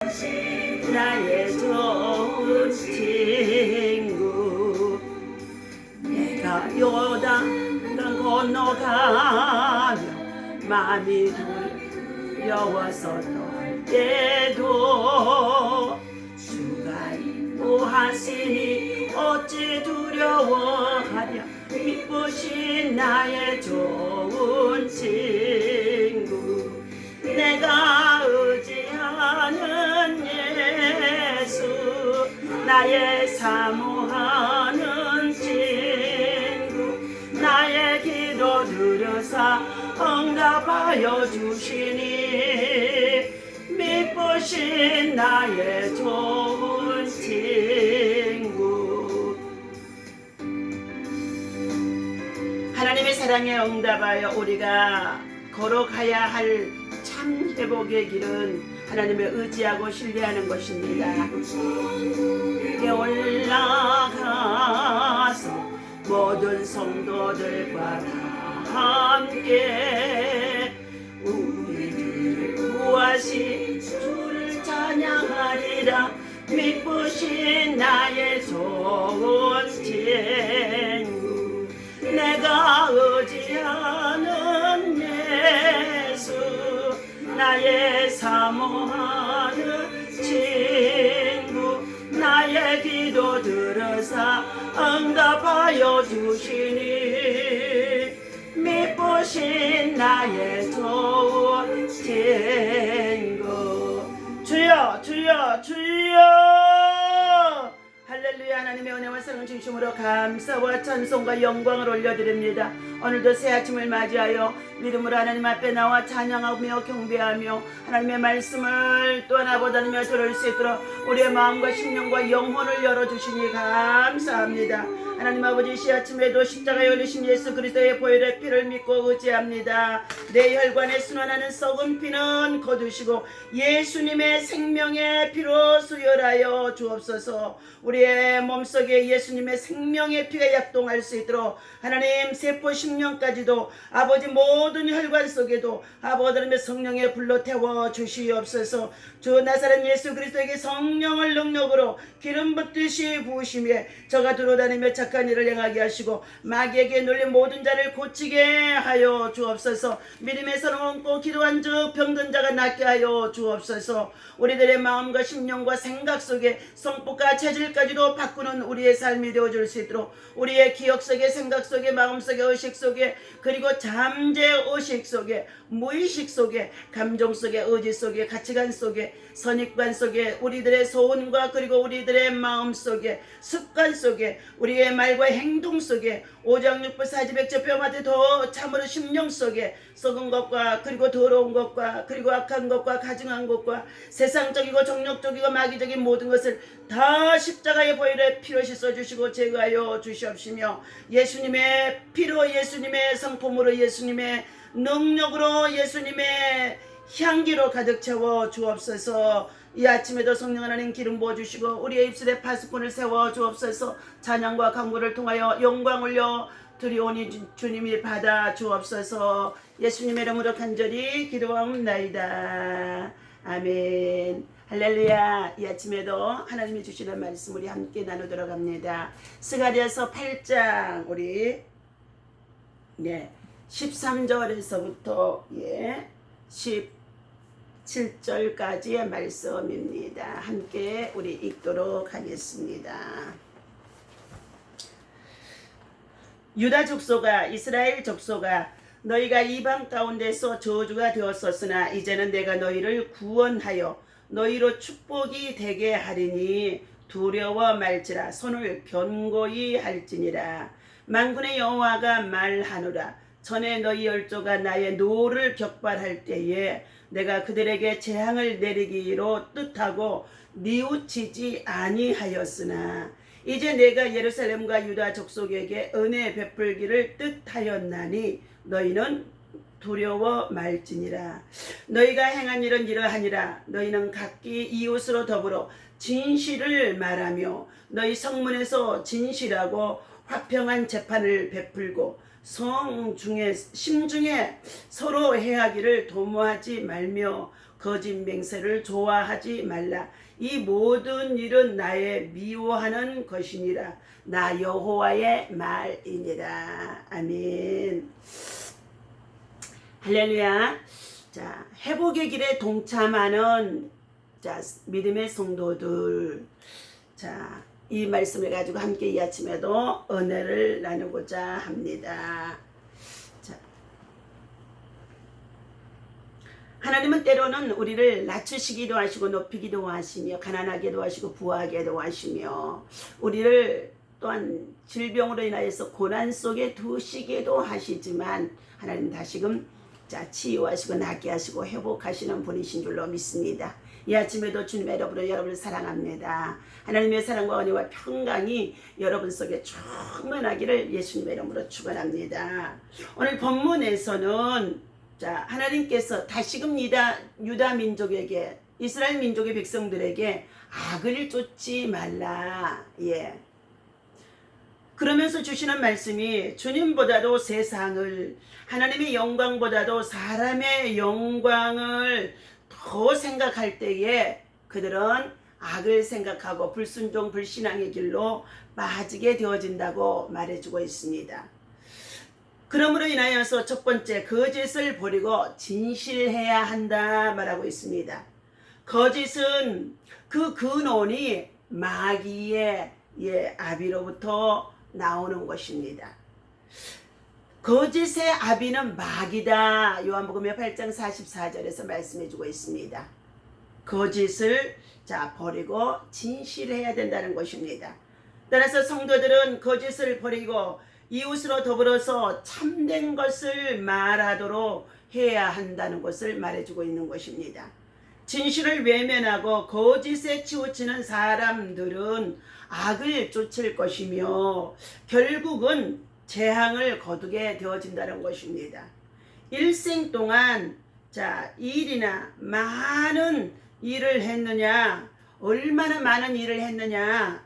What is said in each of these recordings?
나의 좋은 친구. 내가 요단강 건너가며 마음이 두려워서 떨 때도 주가 인도하시니 어찌 두려워하랴. 믿으신 나의 좋은 친구. 내가 의지하는 예수, 나의 사모하는 친구. 나의 기도 들으사 응답하여 주시니 믿으신 나의 좋은 친구. 하나님의 사랑에 응답하여 우리가 걸어가야 할 참 회복의 길은 하나님을 의지하고 신뢰하는 것입니다. 위에 올라가서 모든 성도들과 다 함께 우리들을 구하신 주를 찬양하리라. 믿으신 나의 좋은 친구. 내가 의지하는 예수, 나의 사모하는 친구. 나의 기도 들으사 응답하여 주시니 믿으신 나의 좋은 친구. 주여 주여 주여. 할렐루야. 하나님의 은혜와 사랑을 중심으로 감사와 찬송과 영광을 올려드립니다. 오늘도 새 아침을 맞이하여 믿음으로 하나님 앞에 나와 찬양하며 경배하며 하나님의 말씀을 또 하나 보다니며 들을 수 있도록 우리의 마음과 심령과 영혼을 열어주시니 감사합니다. 하나님 아버지, 이 아침에도 십자가에 올리신 예수 그리스도의 보혈의 피를 믿고 의지합니다. 내 혈관에 순환하는 썩은 피는 거두시고 예수님의 생명의 피로 수혈하여 주옵소서. 우리의 몸속에 예수님의 생명의 피가 약동할 수 있도록 하나님 세포 심령까지도 아버지 모든 혈관 속에도 아버지 성령의 불로 태워 주시옵소서. 주 나사렛 예수 그리스도에게 성령을 능력으로 기름 붓듯이 부으시며 저가 들어다니며 착한 일을 행하게 하시고 마귀에게 눌린 모든 자를 고치게 하여 주옵소서. 믿음의 손을 얹고 기도한 즉 병든 자가 낫게 하여 주옵소서. 우리들의 마음과 심령과 생각 속에 성품과 체질까지도 바꾸는 우리의 삶이 되어줄 수 있도록 우리의 기억 속에 생각 속에 마음 속에 의식 속에 그리고 잠재 의식 속에 무의식 속에 감정 속에 의지 속에 가치관 속에 선입관 속에 우리들의 소원과 그리고 우리들의 마음 속에 습관 속에 우리의 말과 행동 속에 오장육부 사지백제 뼈마디 더 참으로 심령 속에 썩은 것과 그리고 더러운 것과 그리고 악한 것과 가증한 것과 세상적이고 정욕적이고 마귀적인 모든 것을 다 십자가의 보혈에 피로 씻어주시고 제거하여 주시옵시며 예수님의 피로 예수님의 성품으로 예수님의 능력으로 예수님의 향기로 가득 채워 주옵소서. 이 아침에도 성령 하나님 기름 부어주시고 우리의 입술에 파수꾼을 세워 주옵소서. 찬양과 강구를 통하여 영광 올려 드리오니 주님이 받아 주옵소서. 예수님의 이름으로 간절히 기도하옵나이다. 아멘. 할렐루야. 이 아침에도 하나님이 주시는 말씀 우리 함께 나누도록 합니다. 스가랴서 8장 우리 13절에서부터 17절까지의 말씀입니다. 함께 우리 읽도록 하겠습니다. 유다 족속아, 이스라엘 족속아, 너희가 이방 가운데서 저주가 되었었으나 이제는 내가 너희를 구원하여 너희로 축복이 되게 하리니 두려워 말지라. 손을 견고히 할지니라. 만군의 여호와가 말하노라. 전에 너희 열조가 나의 노를 격발할 때에 내가 그들에게 재앙을 내리기로 뜻하고 뉘우치지 아니하였으나 이제 내가 예루살렘과 유다 족속에게 은혜 베풀기를 뜻하였나니 너희는 두려워 말지니라. 너희가 행한 일은 이러하니라. 너희는 각기 이웃으로 더불어 진실을 말하며 너희 성문에서 진실하고 화평한 재판을 베풀고 심중에 서로 해하기를 도모하지 말며 거짓 맹세를 좋아하지 말라. 이 모든 일은 나의 미워하는 것이니라. 나 여호와의 말이니라. 아멘. 할렐루야. 자, 회복의 길에 동참하는 자, 믿음의 성도들. 자, 이 말씀을 가지고 함께 이 아침에도 은혜를 나누고자 합니다. 자, 하나님은 때로는 우리를 낮추시기도 하시고 높이기도 하시며 가난하게도 하시고 부하게도 하시며 우리를 또한 질병으로 인하여서 고난 속에 두시기도 하시지만 하나님 다시금 자, 치유하시고 낫게 하시고 회복하시는 분이신 줄로 믿습니다. 이 아침에도 주님의 이름으로 여러분을 사랑합니다. 하나님의 사랑과 은혜와 평강이 여러분 속에 충만하기를 예수님의 이름으로 축원합니다. 오늘 본문에서는 자, 하나님께서 다시금 유다 민족에게 이스라엘 민족의 백성들에게 악을 쫓지 말라. 예. 그러면서 주시는 말씀이 주님보다도 세상을 하나님의 영광보다도 사람의 영광을 더 생각할 때에 그들은 악을 생각하고 불순종 불신앙의 길로 빠지게 되어진다고 말해주고 있습니다. 그러므로 인하여서 첫 번째 거짓을 버리고 진실해야 한다 말하고 있습니다. 거짓은 그 근원이 마귀의 아비로부터 나오는 것입니다. 거짓의 아비는 마귀다. 요한복음의 8장 44절에서 말씀해주고 있습니다. 거짓을 버리고 진실해야 된다는 것입니다. 따라서 성도들은 거짓을 버리고 이웃으로 더불어서 참된 것을 말하도록 해야 한다는 것을 말해주고 있는 것입니다. 진실을 외면하고 거짓에 치우치는 사람들은 악을 쫓을 것이며 결국은 재앙을 거두게 되어진다는 것입니다. 일생 동안 일이나 많은 일을 했느냐, 얼마나 많은 일을 했느냐,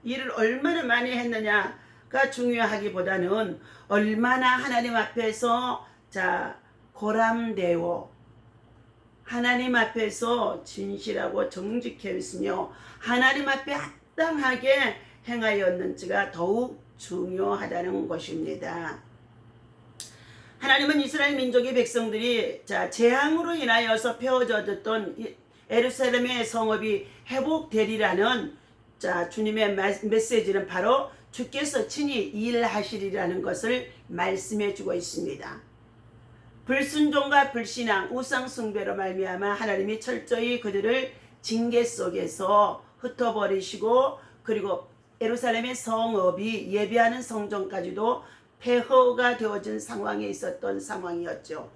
일을 얼마나 많이 했느냐가 중요하기보다는 얼마나 하나님 앞에서 고람되고 하나님 앞에서 진실하고 정직해 있으며 하나님 앞에 합당하게 행하였는지가 더욱 중요하다는 것입니다. 하나님은 이스라엘 민족의 백성들이 재앙으로 인하여서 폐허졌던 예루살렘의 성읍이 회복되리라는 주님의 메시지는 바로 주께서 친히 일하시리라는 것을 말씀해 주고 있습니다. 불순종과 불신앙, 우상숭배로 말미암아 하나님이 철저히 그들을 징계 속에서 흩어버리시고 그리고 예루살렘의 성읍이 예배하는 성전까지도 폐허가 되어진 상황에 있었던 상황이었죠.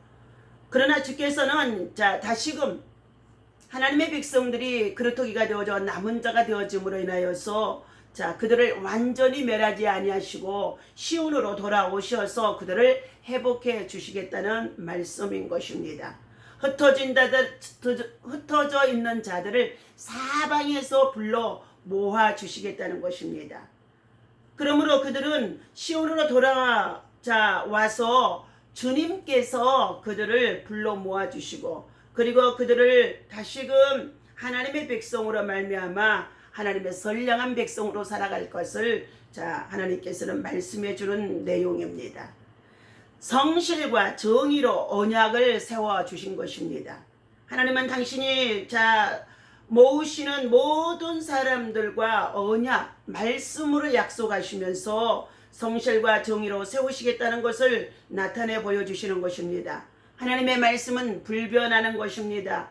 그러나 주께서는 다시금 하나님의 백성들이 그루터기가 되어져 남은 자가 되어짐으로 인하여서 그들을 완전히 멸하지 아니하시고 시온으로 돌아오셔서 그들을 회복해 주시겠다는 말씀인 것입니다. 흩어져 있는 자들을 사방에서 불러 모아 주시겠다는 것입니다. 그러므로 그들은 시온으로 와서 주님께서 그들을 불러 모아 주시고 그리고 그들을 다시금 하나님의 백성으로 말미암아 하나님의 선량한 백성으로 살아갈 것을 하나님께서는 말씀해 주는 내용입니다. 성실과 정의로 언약을 세워 주신 것입니다. 하나님은 당신이 모으시는 모든 사람들과 언약, 말씀으로 약속하시면서 성실과 정의로 세우시겠다는 것을 나타내 보여주시는 것입니다. 하나님의 말씀은 불변하는 것입니다.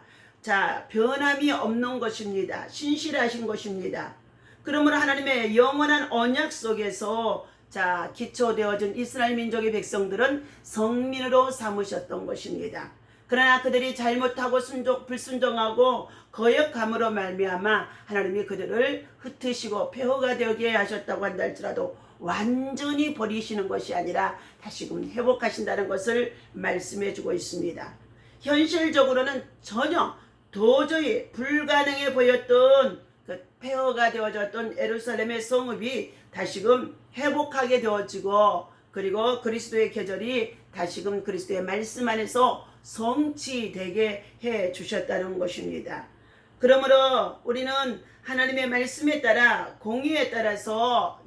변함이 없는 것입니다. 신실하신 것입니다. 그러므로 하나님의 영원한 언약 속에서 기초되어진 이스라엘 민족의 백성들은 성민으로 삼으셨던 것입니다. 그러나 그들이 잘못하고 불순종하고 거역함으로 말미암아 하나님이 그들을 흩으시고 폐허가 되게 하셨다고 한다 할지라도 완전히 버리시는 것이 아니라 다시금 회복하신다는 것을 말씀해 주고 있습니다. 현실적으로는 전혀 도저히 불가능해 보였던 그 폐허가 되어졌던 예루살렘의 성읍이 다시금 회복하게 되어지고 그리고 그리스도의 계절이 다시금 그리스도의 말씀 안에서 성취되게 해 주셨다는 것입니다. 그러므로 우리는 하나님의 말씀에 따라 공의에 따라서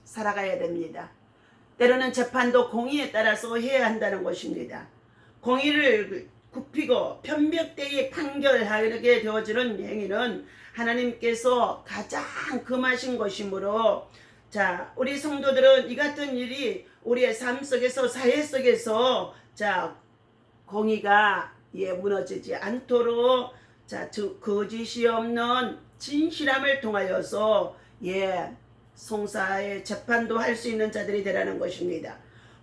살아가야 됩니다. 때로는 재판도 공의에 따라서 해야 한다는 것입니다. 공의를 굽히고 편벽되이 판결하게 되어지는 행위는 하나님께서 가장 금하신 것이므로 우리 성도들은 이 같은 일이 우리의 삶 속에서 사회 속에서 공의가 무너지지 않도록 거짓이 없는 진실함을 통하여서 송사의 재판도 할 수 있는 자들이 되라는 것입니다.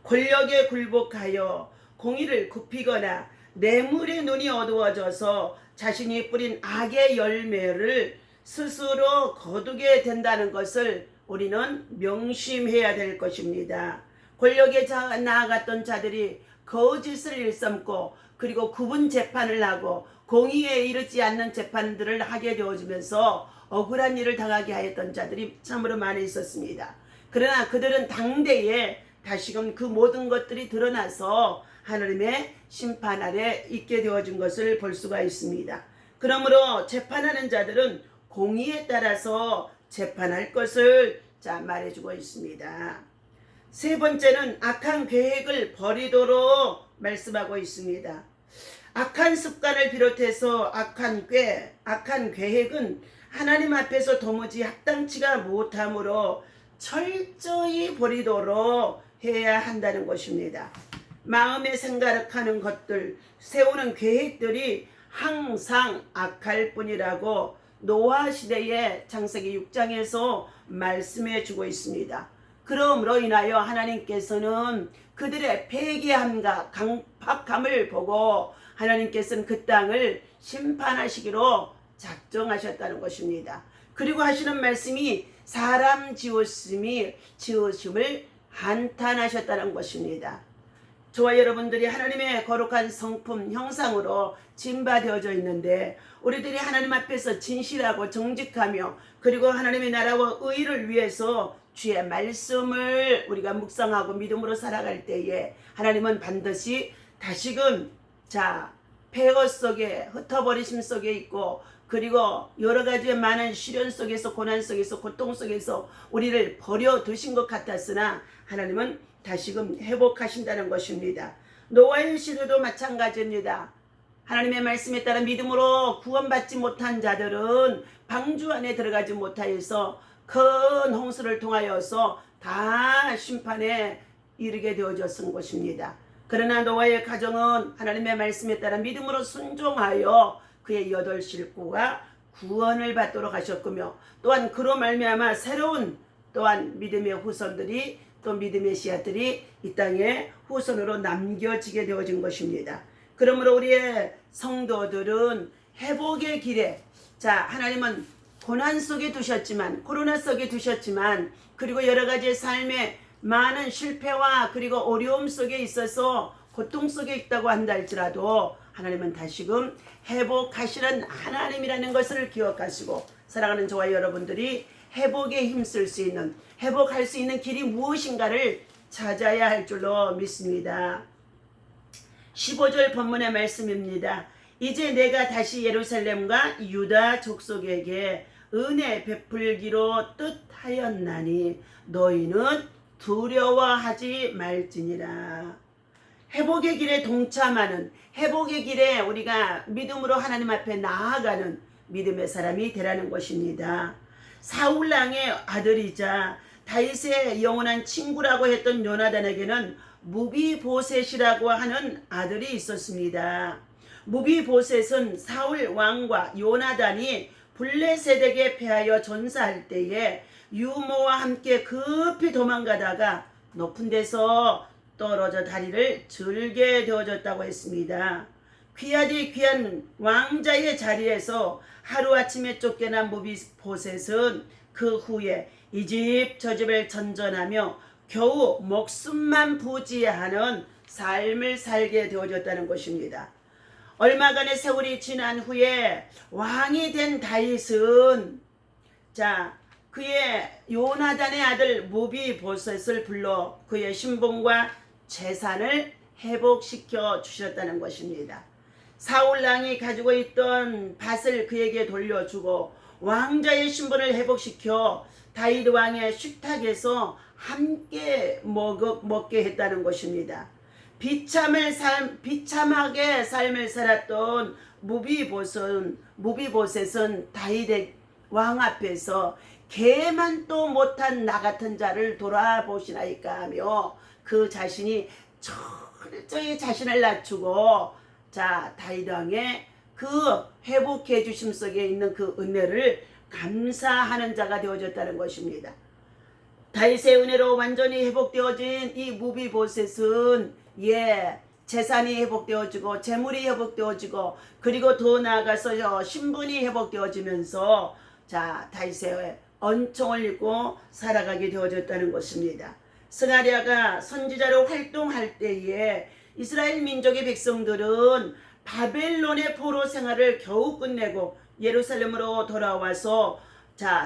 권력에 굴복하여 공의를 굽히거나 뇌물의 눈이 어두워져서 자신이 뿌린 악의 열매를 스스로 거두게 된다는 것을 우리는 명심해야 될 것입니다. 권력에 나아갔던 자들이 거짓을 일삼고 그리고 구분 재판을 하고 공의에 이르지 않는 재판들을 하게 되어지면서 억울한 일을 당하게 하였던 자들이 참으로 많이 있었습니다. 그러나 그들은 당대에 다시금 그 모든 것들이 드러나서 하나님의 심판 아래 있게 되어진 것을 볼 수가 있습니다. 그러므로 재판하는 자들은 공의에 따라서 재판할 것을 말해주고 있습니다. 세 번째는 악한 계획을 버리도록 말씀하고 있습니다. 악한 습관을 비롯해서 악한 계획은 하나님 앞에서 도무지 합당치가 못하므로 철저히 버리도록 해야 한다는 것입니다. 마음에 생각하는 것들, 세우는 계획들이 항상 악할 뿐이라고 노아 시대의 창세기 6장에서 말씀해 주고 있습니다. 그러므로 인하여 하나님께서는 그들의 패기함과 강팍함을 보고 하나님께서는 그 땅을 심판하시기로 작정하셨다는 것입니다. 그리고 하시는 말씀이 사람 지으심을 한탄하셨다는 것입니다. 저와 여러분들이 하나님의 거룩한 성품 형상으로 진바되어져 있는데 우리들이 하나님 앞에서 진실하고 정직하며 그리고 하나님의 나라와 의를 위해서 주의 말씀을 우리가 묵상하고 믿음으로 살아갈 때에 하나님은 반드시 다시금 폐허 속에 흩어버리심 속에 있고 그리고 여러 가지의 많은 시련 속에서 고난 속에서 고통 속에서 우리를 버려 두신 것 같았으나 하나님은 다시금 회복하신다는 것입니다. 노아의 시대도 마찬가지입니다. 하나님의 말씀에 따라 믿음으로 구원받지 못한 자들은 방주 안에 들어가지 못하여서 큰 홍수를 통하여서 다 심판에 이르게 되어졌은 것입니다. 그러나 노아의 가정은 하나님의 말씀에 따라 믿음으로 순종하여 그의 8 식구가 구원을 받도록 하셨으며 또한 그로 말미암아 새로운 또한 믿음의 후손들이 또 믿음의 씨앗들이 이 땅에 후손으로 남겨지게 되어진 것입니다. 그러므로 우리의 성도들은 회복의 길에 하나님은 고난 속에 두셨지만 코로나 속에 두셨지만 그리고 여러 가지 삶의 많은 실패와 그리고 어려움 속에 있어서 고통 속에 있다고 한다 할지라도 하나님은 다시금 회복하시는 하나님이라는 것을 기억하시고 사랑하는 저와 여러분들이 회복에 힘쓸 수 있는 회복할 수 있는 길이 무엇인가를 찾아야 할 줄로 믿습니다. 15절 본문의 말씀입니다. 이제 내가 다시 예루살렘과 유다 족속에게 은혜 베풀기로 뜻하였나니 너희는 두려워하지 말지니라. 회복의 길에 동참하는 회복의 길에 우리가 믿음으로 하나님 앞에 나아가는 믿음의 사람이 되라는 것입니다. 사울왕의 아들이자 다윗의 영원한 친구라고 했던 요나단에게는 무비보셋이라고 하는 아들이 있었습니다. 무비보셋은 사울 왕과 요나단이 블레셋에게 패하여 전사할 때에 유모와 함께 급히 도망가다가 높은 데서 떨어져 다리를 절게 되어졌다고 했습니다. 귀하디 귀한 왕자의 자리에서 하루아침에 쫓겨난 무비보셋은 그 후에 이 집 저 집을 전전하며 겨우 목숨만 부지하는 삶을 살게 되어졌다는 것입니다. 얼마간의 세월이 지난 후에 왕이 된 다윗은 그의 요나단의 아들 무비보셋을 불러 그의 신분과 재산을 회복시켜 주셨다는 것입니다. 사울 왕이 가지고 있던 밭을 그에게 돌려주고 왕자의 신분을 회복시켜 다윗 왕의 식탁에서 함께 먹게 했다는 것입니다. 비참하게 삶을 살았던 무비보셋은 다윗의 왕 앞에서 개만도 못한 나 같은 자를 돌아보시나이까 하며 그 자신이 철저히 자신을 낮추고 다윗 왕의 그 회복해 주심 속에 있는 그 은혜를 감사하는 자가 되어졌다는 것입니다. 다윗의 은혜로 완전히 회복되어진 이 무비보셋은 재산이 회복되어지고 재물이 회복되어지고 그리고 더 나아가서 신분이 회복되어지면서 다윗의恩총을 입고 살아가게 되어졌다는 것입니다. 스가랴가 선지자로 활동할 때에 이스라엘 민족의 백성들은 바벨론의 포로 생활을 겨우 끝내고 예루살렘으로 돌아와서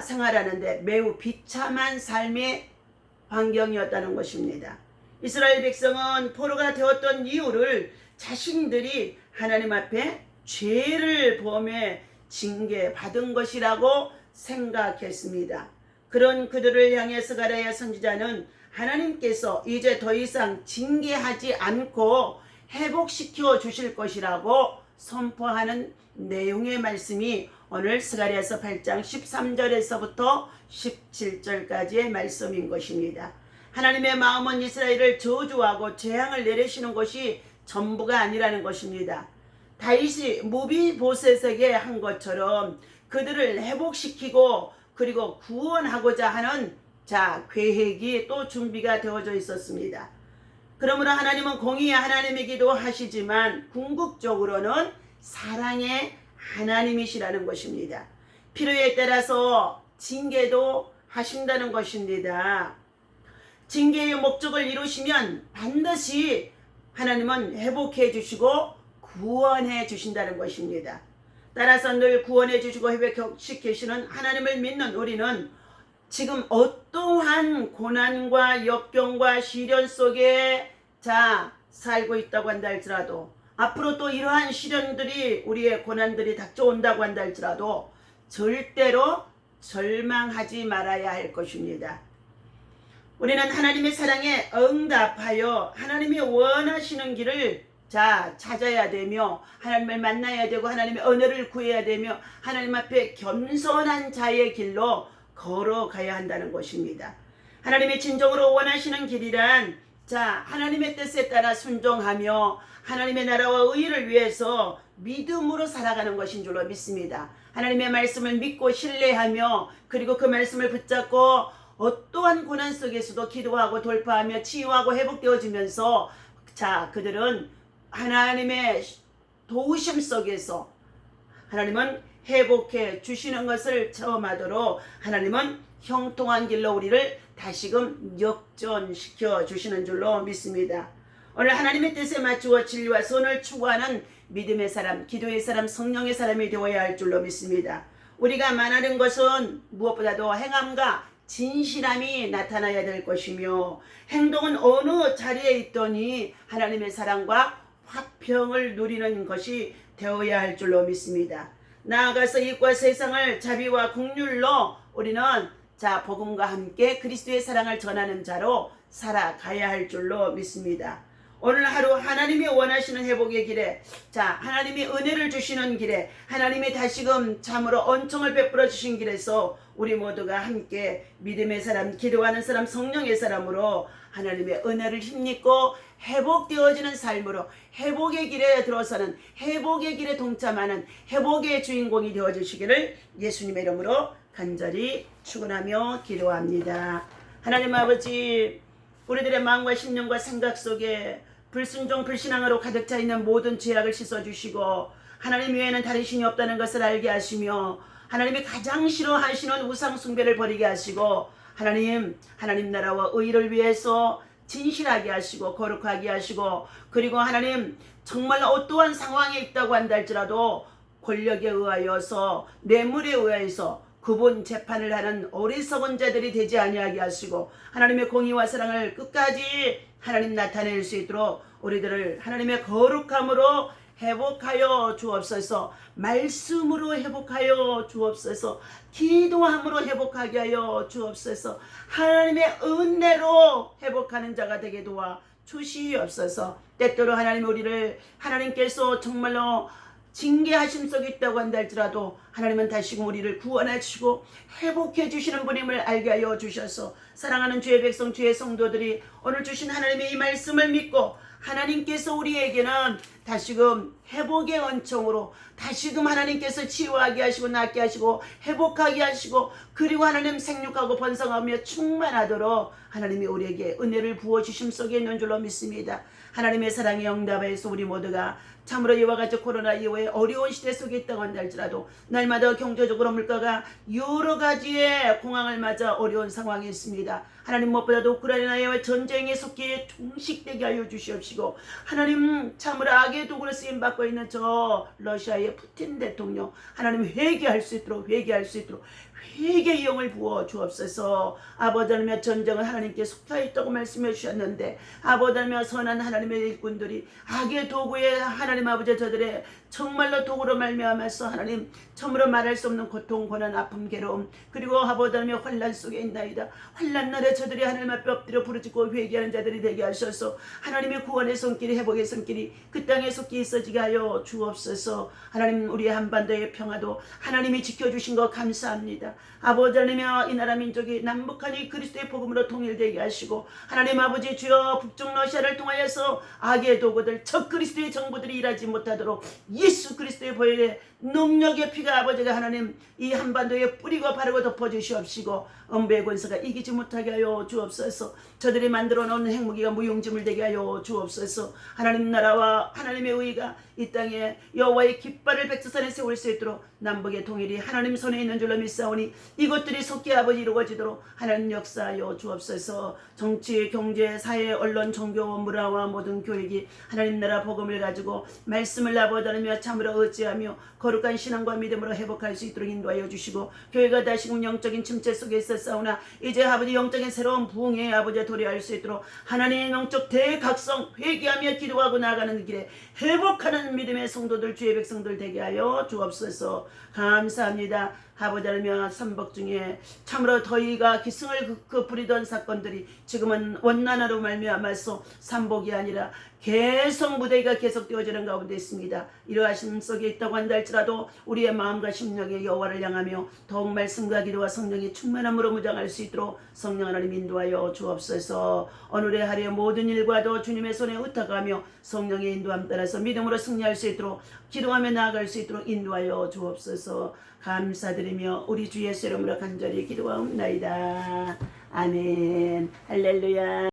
생활하는데 매우 비참한 삶의 환경이었다는 것입니다. 이스라엘 백성은 포로가 되었던 이유를 자신들이 하나님 앞에 죄를 범해 징계받은 것이라고 생각했습니다. 그런 그들을 향해 스가랴 선지자는 하나님께서 이제 더 이상 징계하지 않고 회복시켜 주실 것이라고 선포하는 내용의 말씀이 오늘 스가랴서 8장 13절에서부터 17절까지의 말씀인 것입니다. 하나님의 마음은 이스라엘을 저주하고 재앙을 내리시는 것이 전부가 아니라는 것입니다. 다윗이 무비보셋에게 한 것처럼 그들을 회복시키고 그리고 구원하고자 하는 계획이 또 준비가 되어져 있었습니다. 그러므로 하나님은 공의의 하나님이기도 하시지만 궁극적으로는 사랑의 하나님이시라는 것입니다. 필요에 따라서 징계도 하신다는 것입니다. 징계의 목적을 이루시면 반드시 하나님은 회복해 주시고 구원해 주신다는 것입니다. 따라서 늘 구원해 주시고 회복시키시는 하나님을 믿는 우리는 지금 어떠한 고난과 역경과 시련 속에 살고 있다고 한다 할지라도 앞으로 또 이러한 시련들이 우리의 고난들이 닥쳐온다고 한다 할지라도 절대로 절망하지 말아야 할 것입니다. 우리는 하나님의 사랑에 응답하여 하나님이 원하시는 길을 찾아야 되며 하나님을 만나야 되고 하나님의 은혜를 구해야 되며 하나님 앞에 겸손한 자의 길로 걸어가야 한다는 것입니다. 하나님의 진정으로 원하시는 길이란 하나님의 뜻에 따라 순종하며 하나님의 나라와 의를 위해서 믿음으로 살아가는 것인 줄로 믿습니다. 하나님의 말씀을 믿고 신뢰하며 그리고 그 말씀을 붙잡고 어떠한 고난 속에서도 기도하고 돌파하며 치유하고 회복되어지면서 그들은 하나님의 도우심 속에서 하나님은 회복해 주시는 것을 체험하도록 하나님은 형통한 길로 우리를 다시금 역전시켜 주시는 줄로 믿습니다. 오늘 하나님의 뜻에 맞추어 진리와 선을 추구하는 믿음의 사람, 기도의 사람, 성령의 사람이 되어야 할 줄로 믿습니다. 우리가 말하는 것은 무엇보다도 행함과 진실함이 나타나야 될 것이며 행동은 어느 자리에 있더니 하나님의 사랑과 화평을 누리는 것이 되어야 할 줄로 믿습니다. 나아가서 이웃과 세상을 자비와 긍휼로 우리는 복음과 함께 그리스도의 사랑을 전하는 자로 살아가야 할 줄로 믿습니다. 오늘 하루 하나님이 원하시는 회복의 길에 하나님이 은혜를 주시는 길에 하나님이 다시금 참으로 은총을 베풀어 주신 길에서 우리 모두가 함께 믿음의 사람, 기도하는 사람, 성령의 사람으로 하나님의 은혜를 힘입고 회복되어지는 삶으로 회복의 길에 들어서는 회복의 길에 동참하는 회복의 주인공이 되어주시기를 예수님의 이름으로 간절히 축원하며 기도합니다. 하나님 아버지, 우리들의 마음과 심령과 생각 속에 불순종 불신앙으로 가득 차 있는 모든 죄악을 씻어주시고 하나님 외에는 다른 신이 없다는 것을 알게 하시며 하나님이 가장 싫어하시는 우상 숭배를 버리게 하시고 하나님 나라와 의를 위해서 진실하게 하시고 거룩하게 하시고 그리고 하나님 정말로 어떠한 상황에 있다고 한다 할지라도 권력에 의하여서 뇌물에 의하여서 구분 재판을 하는 어리석은 자들이 되지 아니하게 하시고 하나님의 공의와 사랑을 끝까지 하나님 나타낼 수 있도록 우리들을 하나님의 거룩함으로 회복하여 주옵소서. 말씀으로 회복하여 주옵소서. 기도함으로 회복하게 하여 주옵소서. 하나님의 은혜로 회복하는 자가 되게 도와 주시옵소서. 때때로 하나님 우리를 하나님께서 정말로 징계하심 속에 있다고 한다 할지라도 하나님은 다시금 우리를 구원하시고 회복해 주시는 분임을 알게 하여 주셔서 사랑하는 주의 백성 주의 성도들이 오늘 주신 하나님의 이 말씀을 믿고 하나님께서 우리에게는 다시금 회복의 은총으로 다시금 하나님께서 치유하게 하시고 낫게 하시고 회복하게 하시고 그리고 하나님 생육하고 번성하며 충만하도록 하나님이 우리에게 은혜를 부어주심 속에 있는 줄로 믿습니다. 하나님의 사랑의 응답에서 우리 모두가 참으로 이와 같이 코로나 이후에 어려운 시대 속에 있다고 한다 할지라도 날마다 경제적으로 물가가 여러 가지의 공황을 맞아 어려운 상황에 있습니다. 하나님 무엇보다도 우크라이나의 전쟁의 속기에 종식되게 하여 주시옵시고 하나님 참으로 악의 도구로 쓰임받고 있는 저 러시아의 푸틴 대통령 하나님 회개할 수 있도록 회개의 영을 부어 주옵소서. 아버지 하나님의 전쟁은 하나님께 속하 있다고 말씀해 주셨는데 아버지 하나님의 선한 하나님의 일꾼들이 악의 도구에 하나님 아버지 저들의 정말로 도구로 말미암아서 하나님 참으로 말할 수 없는 고통 고난 아픔 괴로움 그리고 아버지 하나님의 환난 속에 있나이다. 환난 날에 저들이 하나님 앞에 엎드려 부르짖고 회개하는 자들이 되게 하셔서 하나님의 구원의 손길이 회복의 손길이 그 땅에 속히 있어지게 하여 주옵소서. 하나님 우리의 한반도의 평화도 하나님이 지켜주신 것 감사합니다. 아버지 하나님의 이 나라 민족이 남북한이 그리스도의 복음으로 통일되게 하시고 하나님 아버지 주여 북쪽 러시아를 통하여서 악의 도구들 적 그리스도의 정부들이 일하지 못하도록 예수 그리스도의 보혈의 능력의 피가 아버지가 하나님 이 한반도에 뿌리고 바르고 덮어주시옵시고 음부의 권세가 이기지 못하게 하여 주옵소서. 저들이 만들어 놓은 핵무기가 무용지물 되게 하여 주옵소서. 하나님 나라와 하나님의 의가 이 땅에 여호와의 깃발을 백두산에 세울 수 있도록 남북의 통일이 하나님 손에 있는 줄로 믿사오니 이것들이 속히 아버지 이루어지도록 하나님 역사하여 주옵소서. 정치, 경제, 사회, 언론, 종교, 문화와 모든 교육이 하나님 나라 복음을 가지고 말씀을 아버지 하나며 참으로 의지하며 거룩한 신앙과 믿음으로 회복할 수 있도록 인도하여 주시고 교회가 다시금 영적인 침체 속에 있었사오나 이제 아버지 영적인 새로운 부흥에 아버지 도래할 수 있도록 하나님의 영적 대각성 회개하며 기도하고 나아가는 길에 회복하는 믿음의 성도들 주의 백성들 되게 하여 주옵소서. 감사합니다. 아버지 하나님 삼복 중에 참으로 더위가 기승을 부리던 사건들이 지금은 원난화로 말미암아서 삼복이 아니라 계속 무더위가 계속되어지는 가운데 있습니다. 이러하심 속에 있다고 한다 할지라도 우리의 마음과 심령에 여호와를 향하며 더욱 말씀과 기도와 성령의 충만함으로 무장할 수 있도록 성령 하나님 인도하여 주옵소서. 오늘의 하루의 모든 일과도 주님의 손에 의탁하며 성령의 인도함 따라서 믿음으로 승리할 수 있도록 기도하며 나아갈 수 있도록 인도하여 주옵소서. 감사드리며 우리 주 예수 이름으로 간절히 기도하옵나이다. 아멘. 할렐루야.